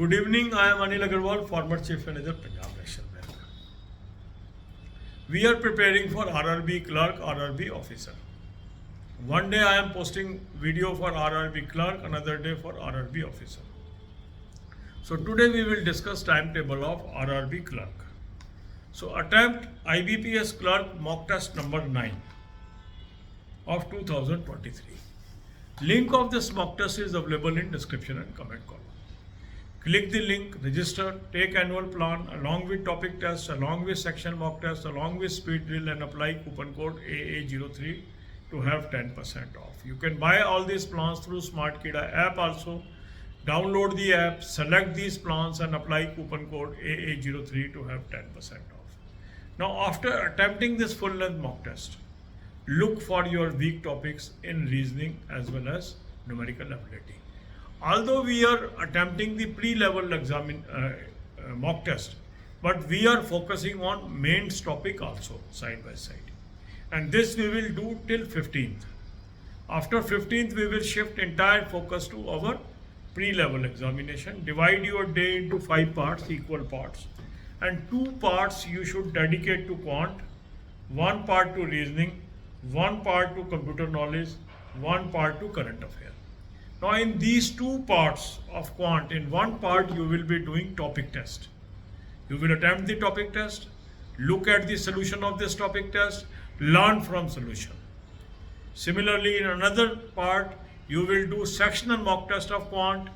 Good evening. I am Anil Agarwal, former Chief Manager, Punjab National Bank. We are preparing for RRB clerk, RRB officer. One day I am posting video for RRB clerk, another day for RRB officer. So today we will discuss timetable of RRB clerk. So attempt IBPS clerk mock test number 9 of 2023. Link of this mock test is available in description and comment column. Click the link, register, take annual plan along with topic test, along with section mock test, along with speed drill, and apply coupon code AA03 to have 10% off. You can buy all these plans through SmartKida app also. Download the app, select these plans and apply coupon code AA03 to have 10% off. Now after attempting this full length mock test, look for your weak topics in reasoning as well as numerical ability. Although we are attempting the pre-level mock test, but we are focusing on mains topic also side by side. And this we will do till 15th. After 15th, we will shift entire focus to our pre-level examination. Divide your day into 5 parts, equal parts. And 2 parts you should dedicate to quant, 1 part to reasoning, 1 part to computer knowledge, 1 part to current affairs. Now in these 2 parts of quant, in 1 part you will be doing topic test. You will attempt the topic test, look at the solution of this topic test, learn from solution. Similarly, in another part, you will do sectional mock test of quant,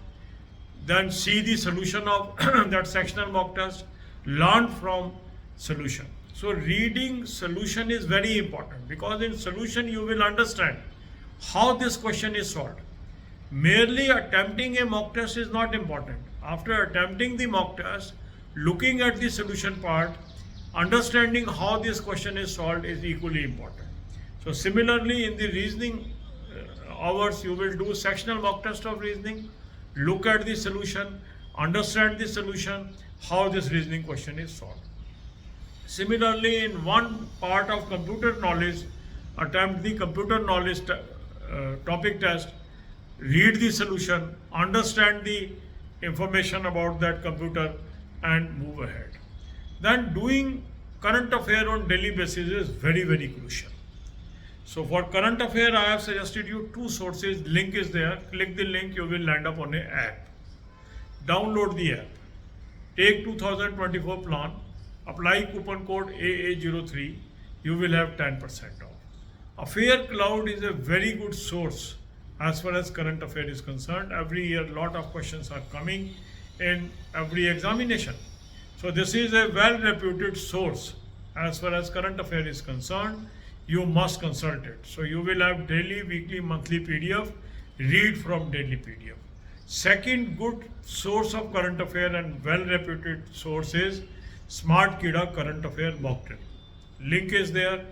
then see the solution of that sectional mock test, learn from solution. So reading solution is very important because in solution you will understand how this question is solved. Merely attempting a mock test is not important. After attempting the mock test, looking at the solution part, understanding how this question is solved is equally important. So similarly, in the reasoning hours, you will do sectional mock test of reasoning, look at the solution, understand the solution, how this reasoning question is solved. Similarly, in 1 part of computer knowledge, attempt the computer knowledge topic test, read the solution, understand the information about that computer and move ahead. Then doing current affair on daily basis is very, very crucial. So for current affair, I have suggested you 2 sources. Link is there. Click the link, you will land up on an app. Download the app. Take 2024 plan. Apply coupon code AA03. You will have 10% off. Affair Cloud is a very good source as far as current affair is concerned. Every year, lot of questions are coming in every examination. So this is a well-reputed source as far as current affair is concerned. You must consult it. So you will have daily, weekly, monthly PDF. Read from daily PDF. Second good source of current affair and well-reputed source is SmartKida current affair mock drill. Link is there.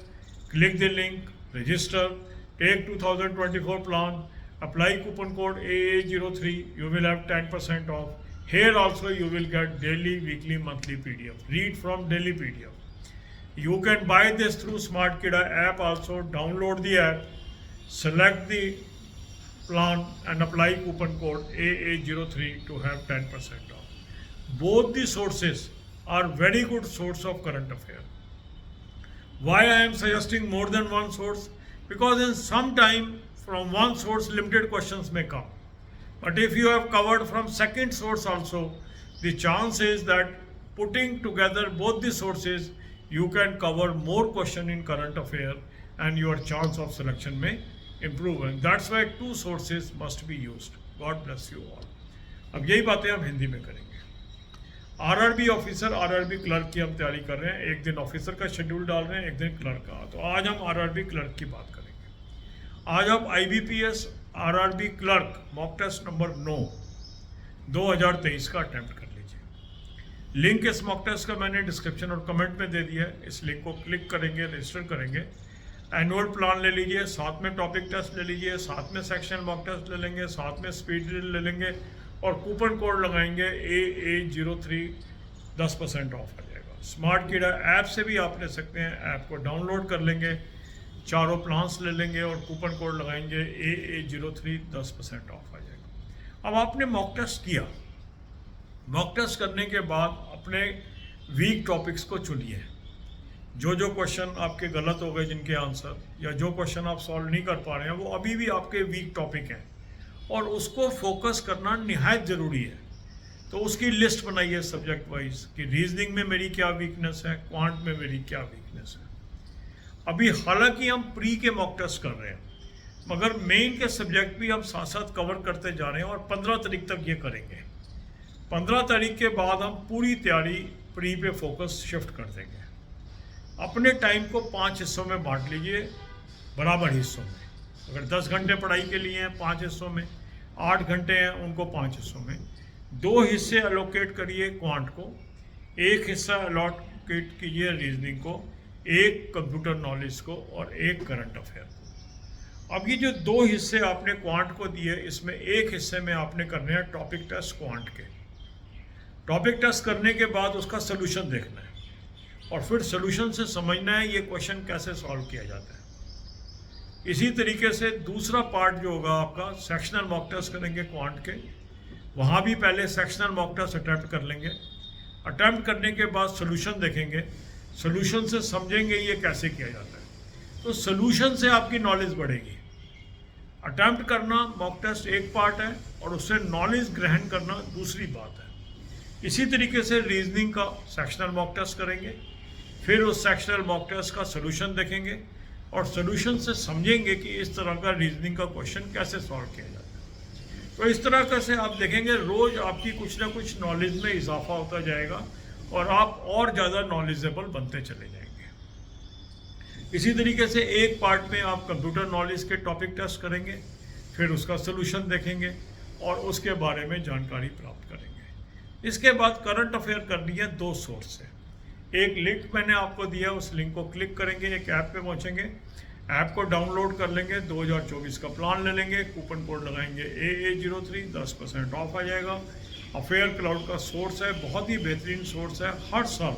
Click the link, register, take 2024 plan, apply coupon code AA03. You will have 10% off. Here also you will get daily, weekly, monthly PDF. Read from daily PDF. You can buy this through SmartKida app also. Download the app, select the plan and apply coupon code AA03 to have 10% off. Both the sources are very good source of current affair. Why I am suggesting more than 1 source? Because in some time from 1 source limited questions may come. But if you have covered from second source also, the chance is that putting together both the sources, you can cover more question in current affair and your chance of selection may improve. And that's why 2 sources must be used. God bless you all. अब यही बातें हम हिंदी में करेंगे. RRB officer, RRB clerk की हम तैयारी कर रहे हैं. एक दिन ऑफिसर का शेड्यूल डाल रहे हैं, एक दिन क्लर्क का. तो आज हम आरआरबी क्लर्क की बात करेंगे. आज हम IBPS RRB clerk mock test number 9 2023 का अटेम्प्ट कर लीजिए. लिंक इस मॉक टेस्ट का मैंने डिस्क्रिप्शन और कमेंट में दे दिया है. इस लिंक को क्लिक करेंगे, रजिस्टर करेंगे, एनुअल प्लान ले लीजिए, साथ में टॉपिक टेस्ट ले लीजिए, साथ में सेक्शन मॉक टेस्ट ले लेंगे, साथ में स्पीड ड्रिल ले लेंगे और कूपन कोड लगाएंगे AA03. 10% ऑफ आ जाएगा. SmartKida ऐप से भी आप ले सकते हैं. ऐप को डाउनलोड कर लेंगे, चारों प्लान्स ले लेंगे और कूपन कोड लगाएंगे AA03. 10% ऑफ आ जाएगा. अब आपने मॉक टेस्ट किया, मॉक टेस्ट करने के बाद अपने वीक टॉपिक्स को चुनिए। जो क्वेश्चन आपके गलत हो गए जिनके आंसर, या जो क्वेश्चन आप सॉल्व नहीं कर पा रहे हैं, वो अभी भी आपके वीक टॉपिक हैं और उसको फोकस करना निहायत ज़रूरी है। तो उसकी लिस्ट बनाइए सब्जेक्ट वाइज कि रीजनिंग में मेरी क्या वीकनेस है, क्वांट में मेरी क्या वीकनेस है। अभी हालांकि हम प्री के मॉक टेस्ट कर रहे हैं, मगर मेन के सब्जेक्ट भी हम साथ साथ कवर करते जा रहे हैं और 15 तारीख तक ये करेंगे। 15 तारीख के बाद हम पूरी तैयारी प्री पे फोकस शिफ्ट कर देंगे। अपने टाइम को 5 हिस्सों में बांट लीजिए, बराबर हिस्सों में। अगर 10 घंटे पढ़ाई के लिए हैं 5 हिस्सों में, 8 घंटे हैं उनको 5 हिस्सों में। 2 हिस्से अलोकेट करिए क्वांट को, 1 हिस्सा अलोकेट कीजिए रीजनिंग को, 1 कंप्यूटर नॉलेज को और 1 करंट अफेयर को। अब ये जो 2 हिस्से आपने क्वांट को दिए, इसमें 1 हिस्से में आपने करने हैं टॉपिक टेस्ट क्वांट के। टॉपिक टेस्ट करने के बाद उसका सोल्यूशन देखना है और फिर सोल्यूशन से समझना है ये क्वेश्चन कैसे सॉल्व किया जाता है। इसी तरीके से दूसरा पार्ट जो होगा आपका, सेक्शनल मॉक टेस्ट करेंगे क्वांट के। वहाँ भी पहले सेक्शनल मॉक टेस्ट अटैम्प्ट कर लेंगे। अटैम्प्ट करने के बाद सोल्यूशन देखेंगे, सोल्यूशन से समझेंगे ये कैसे किया जाता है। तो सोल्यूशन से आपकी नॉलेज बढ़ेगी। अटैम्प्ट करना मॉक टेस्ट एक पार्ट है और उससे नॉलेज ग्रहण करना दूसरी बात है। इसी तरीके से रीजनिंग का सेक्शनल मॉक टेस्ट करेंगे, फिर उस सेक्शनल मॉक टेस्ट का सोल्यूशन देखेंगे और सोल्यूशन से समझेंगे कि इस तरह का रीजनिंग का क्वेश्चन कैसे सॉल्व किया जाता है। तो इस तरह से आप देखेंगे रोज़ आपकी कुछ ना कुछ नॉलेज में इजाफा होता जाएगा और आप और ज़्यादा नॉलेजेबल बनते चले जाएंगे। इसी तरीके से एक पार्ट में आप कंप्यूटर नॉलेज के टॉपिक टेस्ट करेंगे, फिर उसका सोल्यूशन देखेंगे और उसके बारे में जानकारी प्राप्त करेंगे। इसके बाद करंट अफेयर करनी है 2 सोर्स से। एक लिंक मैंने आपको दिया, उस लिंक को क्लिक करेंगे, एक ऐप पे पहुंचेंगे, ऐप को डाउनलोड कर लेंगे, 2024 का प्लान ले लेंगे, कूपन कोड लगाएंगे AA03, 10% ऑफ आ जाएगा। अफेयर क्लाउड का सोर्स है, बहुत ही बेहतरीन सोर्स है, हर साल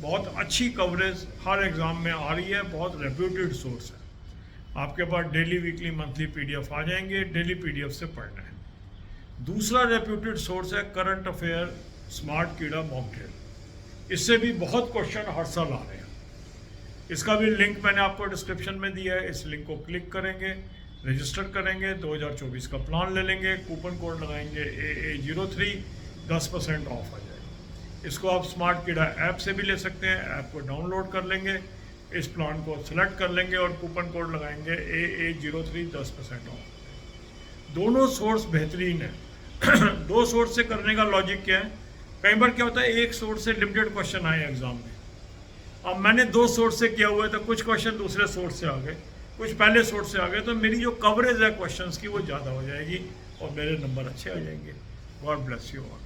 बहुत अच्छी कवरेज हर एग्ज़ाम में आ रही है, बहुत रेप्यूटेड सोर्स है। आपके पास डेली वीकली मंथली PDF आ जाएंगे, डेली PDF से पढ़ना है। दूसरा रेप्यूटेड सोर्स है करंट अफेयर स्मार्ट कीड़ा मॉक ड्रिल। इससे भी बहुत क्वेश्चन हर साल आ रहे हैं। इसका भी लिंक मैंने आपको डिस्क्रिप्शन में दिया है, इस लिंक को क्लिक करेंगे, रजिस्टर करेंगे, 2024 का प्लान ले लेंगे, कूपन कोड लगाएंगे AA03, 10% ऑफ आ जाएगा। इसको आप स्मार्ट कीड़ा ऐप से भी ले सकते हैं, ऐप को डाउनलोड कर लेंगे, इस प्लान को सिलेक्ट कर लेंगे और कूपन कोड लगाएंगे AA03, 10% ऑफ। दोनों सोर्स बेहतरीन है। 2 सोर्स से करने का लॉजिक क्या है, कई बार क्या होता है एक सोर्स से लिमिटेड क्वेश्चन आए एग्जाम में। अब मैंने 2 सोर्स से किया हुआ है तो कुछ क्वेश्चन दूसरे सोर्स से आ गए, कुछ पहले सोर्स से आ गए, तो मेरी जो कवरेज है क्वेश्चंस की वो ज़्यादा हो जाएगी और मेरे नंबर अच्छे आ जाएंगे। God bless you all.